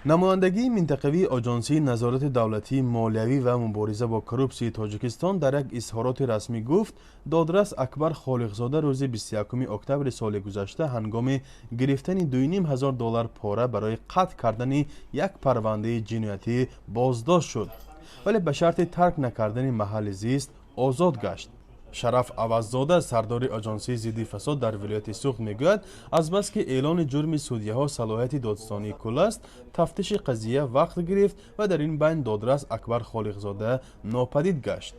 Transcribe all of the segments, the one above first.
نمایندگی منطقوی آژانسی نظارت دولتی مالیوی و مبارزه با کروپسی تاجیکستان در یک اظهارات رسمی گفت دادرس اکبر خالقزاده روز 21 اکتبر سال گذشته هنگام گرفتن $2,500 پاره برای قطع کردن یک پرونده جنایتی بازداشت شد، ولی به شرط ترک نکردن محل زیست آزاد گشت. شرف عوضزاده سردار آژانسی ضد فساد در ولایت سوخت میگوید از بس که اعلان جرم سودیه ها صلاحیت دادستانی کل است، تفتیش قضیه وقت گرفت و در این بین دادرس اکبر خالقزاده ناپدید گشت.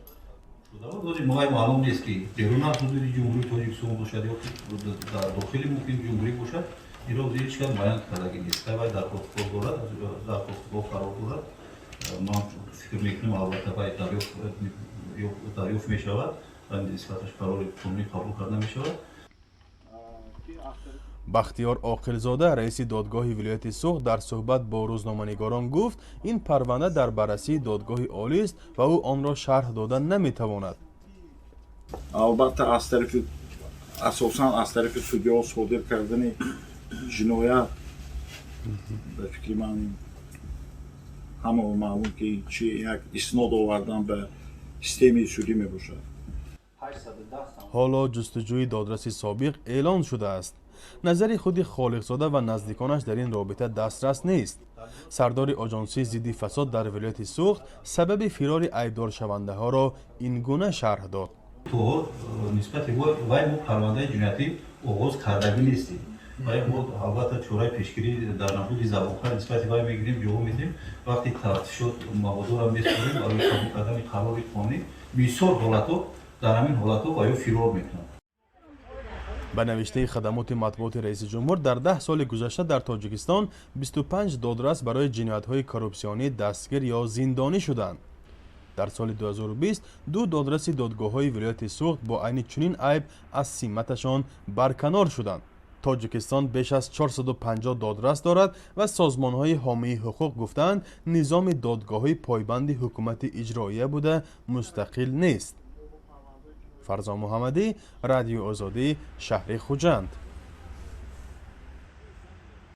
ماهای معلوم نیست که بیرون از حدود جمهوری تاجیکستان باشد یا در داخل ممکن جمهوری باشد، این را هیچ کس بیان کردگی نیست. باید در پاسپورت دارد، در پاسپورت قرار دارد. ما فکر میکنیم البته باید دریافت می شود و نسبتش قرار قانونی قبول کرده می شود. بختیار عاقلزاده رئیس دادگاه ولایت سوخت در صحبت با روزنامه‌نگاران گفت این پرونده در بررسی دادگاه عالی است و او آن را شرح دادن نمیتواند. البته از طرف اساساً از طرف سودیا صادر کردن جنایت به فکر من همه معلوم که چی یک اسناد آوردن به سیستم سودی می باشد. حالا جستجوی دادرس سابق اعلان شده است. نظر خود خالقزاده و نزدیکانش در این رابطه دسترس نیست. سردار آژانسی ضد فساد در ولایت سوخت سبب فرار عیبدار شونده ها را این گونه شرح داد. تو نسبت وای ما پرونده جنایتی آغاز کردگی نیستیم. وای ما البته چورای پیشگیری در نبود زبان‌ها نسبت وای میگیریم جواب میدیم. وقتی تفتیشات مواد را میسپاریم برای قبول کردن قرار قانونی بسیار حالت‌ها در همین حالت‌ها وای فرار میکنند. به نوشته خدمات مطبوعات رئیس جمهور در 10 سال گذشته در تاجیکستان 25 دادرس برای جنایت‌های کروپسیونی دستگیر یا زندانی شدند. در سال 2020 2 دادرس دادگاه‌های ولایت سوخت با عین چنین عیب از سمتشان برکنار شدند. تاجیکستان بیش از 450 دادرس دارد و سازمان‌های حامی حقوق گفتند نظام دادگاه‌های پایبند حکومت اجراییه بوده مستقل نیست. فرزان محمدی، رادیو آزادی، شهر خوجند.